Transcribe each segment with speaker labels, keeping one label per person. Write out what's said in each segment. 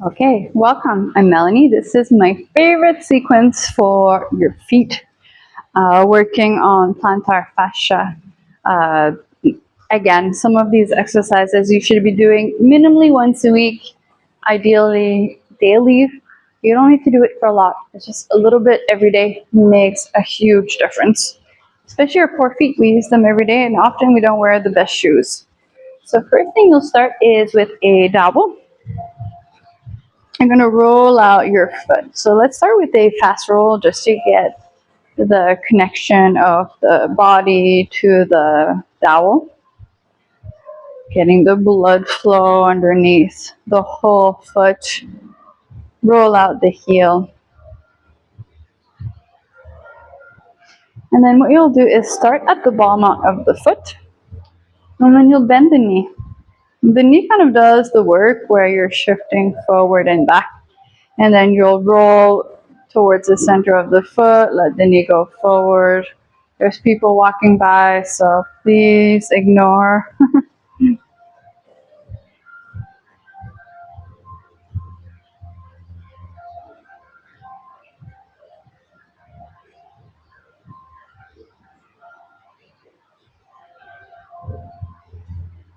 Speaker 1: Okay, welcome. I'm Melanie. This is my favorite sequence for your feet, working on plantar fascia. Uh, Again, some of these exercises you should be doing minimally once a week, ideally daily. You don't need to do it for a lot. It's just a little bit every day makes a huge difference. Especially our poor feet. We use them every day and often we don't wear the best shoes. So first thing you'll start is with a dowel. I'm going to roll out your foot. So let's start with a fast roll just to get the connection of the body to the dowel. Getting the blood flow underneath the whole foot. Roll out the heel. And then what you'll do is start at the ball mount of the foot. And then you'll bend the knee. The knee kind of does the work where you're shifting forward and back. And then you'll roll towards the center of the foot, let the knee go forward. There's people walking by, so please ignore.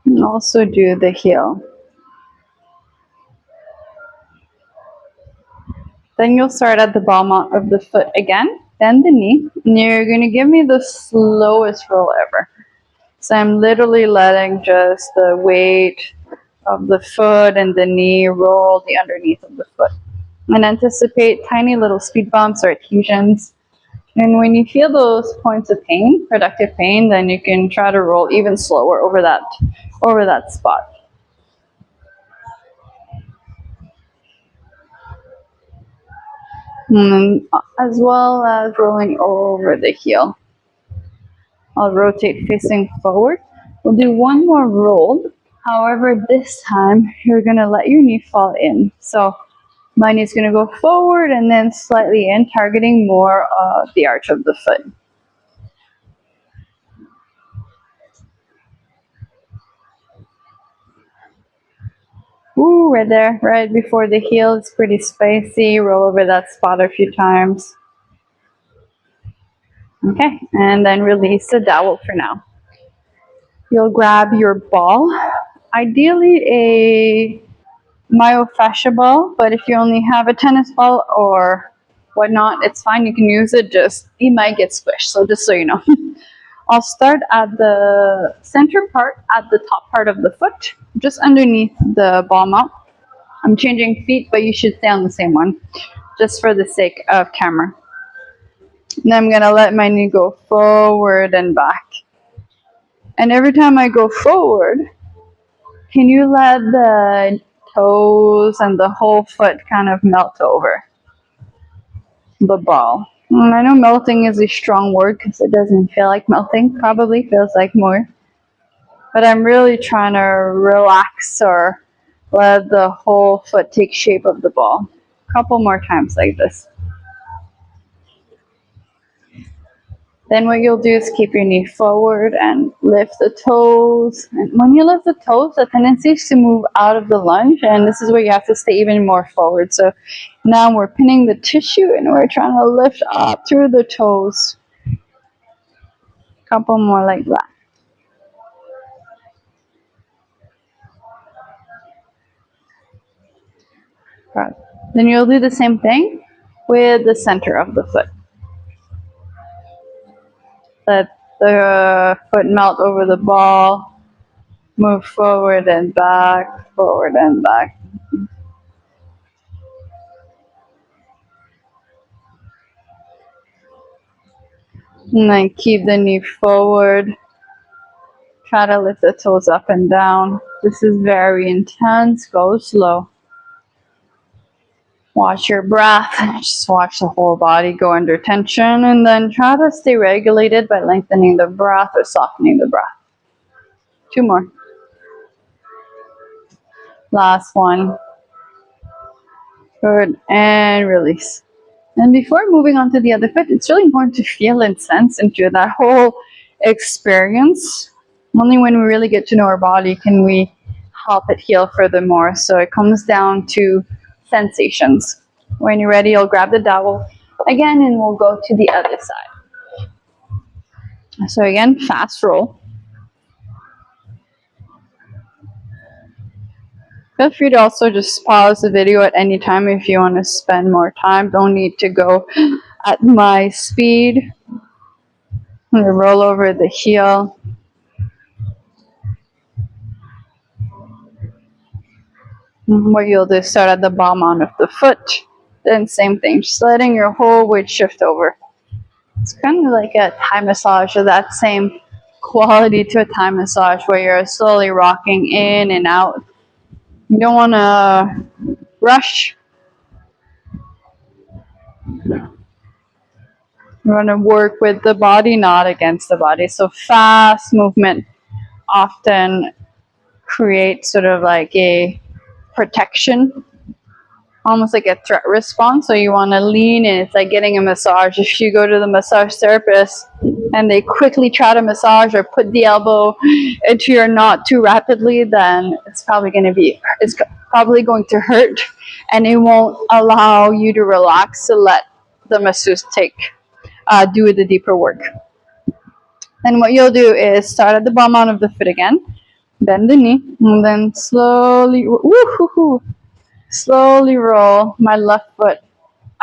Speaker 1: And also do the heel. Then you'll start at the ball mount of the foot again, bend the knee, and you're going to give me the slowest roll ever. So I'm literally letting just the weight of the foot and the knee roll the underneath of the foot. And anticipate tiny little speed bumps or adhesions. And when you feel those points of pain, productive pain, then you can try to roll even slower over that spot. And as well as rolling over the heel. I'll rotate facing forward. We'll do one more roll. However, this time you're going to let your knee fall in. So my knee's going to go forward and then slightly in, targeting more of the arch of the foot. Ooh, right there, right before the heel. It's pretty spicy. Roll over that spot a few times. Okay, and then release the dowel for now. You'll grab your ball, ideally a myofascial ball, but if you only have a tennis ball or whatnot, it's fine. You can use it, just you might get squished, so just so you know. I'll start at the center part, at the top part of the foot, just underneath the ball mount. I'm changing feet, but you should stay on the same one, just for the sake of camera. And I'm going to let my knee go forward and back. And every time I go forward, can you let the toes and the whole foot kind of melt over the ball? And I know melting is a strong word because it doesn't feel like melting, probably feels like more. But I'm really trying to relax or let the whole foot take shape of the ball. A couple more times like this. Then what you'll do is keep your knee forward and lift the toes. And when you lift the toes, the tendency is to move out of the lunge, and this is where you have to stay even more forward. So now we're pinning the tissue and we're trying to lift up through the toes. A couple more like that. Right. Then you'll do the same thing with the center of the foot. Let the foot melt over the ball, move forward and back, forward and back. And then keep the knee forward. Try to lift the toes up and down. This is very intense. Go slow. Watch your breath. Just watch the whole body go under tension, and then try to stay regulated by lengthening the breath or softening the breath. 2 more. Last one. Good. And release. And before moving on to the other foot, it's really important to feel and sense into that whole experience. Only when we really get to know our body can we help it heal furthermore. So it comes down to sensations. When you're ready, you'll grab the dowel again and we'll go to the other side. So again, fast roll. Feel free to also just pause the video at any time if you want to spend more time. Don't need to go at my speed. I'm gonna roll over the heel. What you'll do is start at the bottom of the foot. Then same thing, just letting your whole weight shift over. It's kind of like a Thai massage, or that same quality to a Thai massage where you're slowly rocking in and out. You don't want to rush. You want to work with the body, not against the body. So fast movement often creates sort of like a protection, almost like a threat response. So you want to lean in. It's like getting a massage. If you go to the massage therapist and they quickly try to massage or put the elbow into your knot too rapidly, then it's probably going to hurt, and it won't allow you to relax to let the masseuse do the deeper work. Then what you'll do is start at the bottom of the foot again, bend the knee, and then slowly roll my left foot.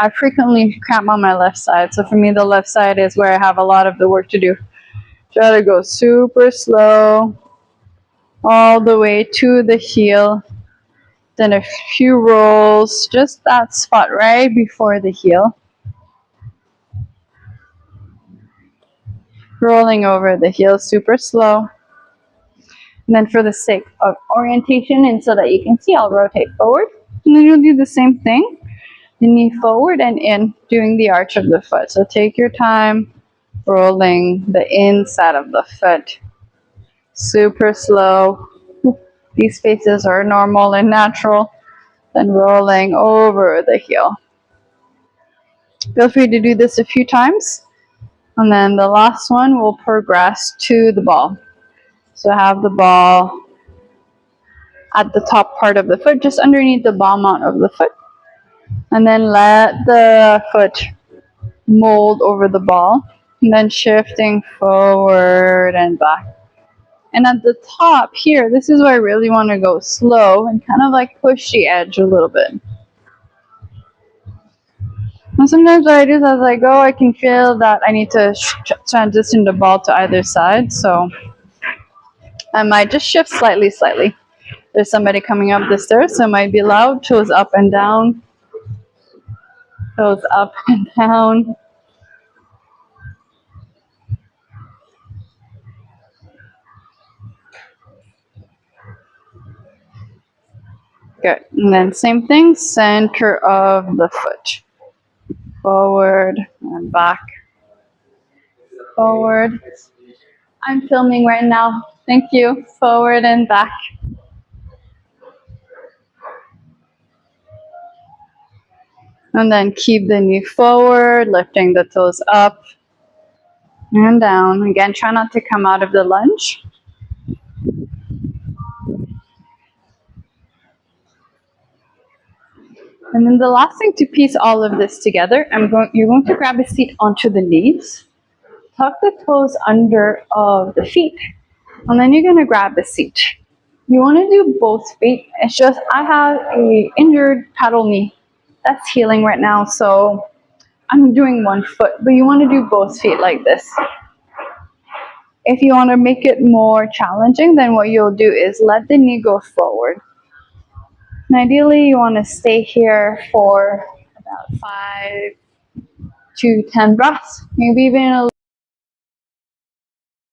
Speaker 1: I frequently cramp on my left side, so for me the left side is where I have a lot of the work to do. Try to go super slow all the way to the heel, then a few rolls, just that spot right before the heel. Rolling over the heel super slow. And then for the sake of orientation and so that you can see, I'll rotate forward. And then you'll do the same thing. The knee forward and in, doing the arch of the foot. So take your time rolling the inside of the foot. Super slow. These faces are normal and natural. Then rolling over the heel. Feel free to do this a few times. And then the last one will progress to the ball. So have the ball at the top part of the foot, just underneath the ball mount of the foot. And then let the foot mold over the ball. And then shifting forward and back. And at the top here, this is where I really want to go slow and kind of like push the edge a little bit. And sometimes what I do is as I go, I can feel that I need to transition the ball to either side. So I might just shift slightly. There's somebody coming up the stairs, so it might be loud. Toes up and down. Toes up and down. Good. And then same thing, center of the foot. Forward and back. Forward. I'm filming right now. Thank you. Forward and back. And then keep the knee forward, lifting the toes up and down. Again, try not to come out of the lunge. And then the last thing to piece all of this together, you're going to grab a seat onto the knees. Tuck the toes under of the feet. And then you're going to grab a seat. You want to do both feet. It's just I have a injured paddle knee. That's healing right now, so I'm doing one foot. But you want to do both feet like this. If you want to make it more challenging, then what you'll do is let the knee go forward. And ideally, you want to stay here for about 5 to 10 breaths, maybe even a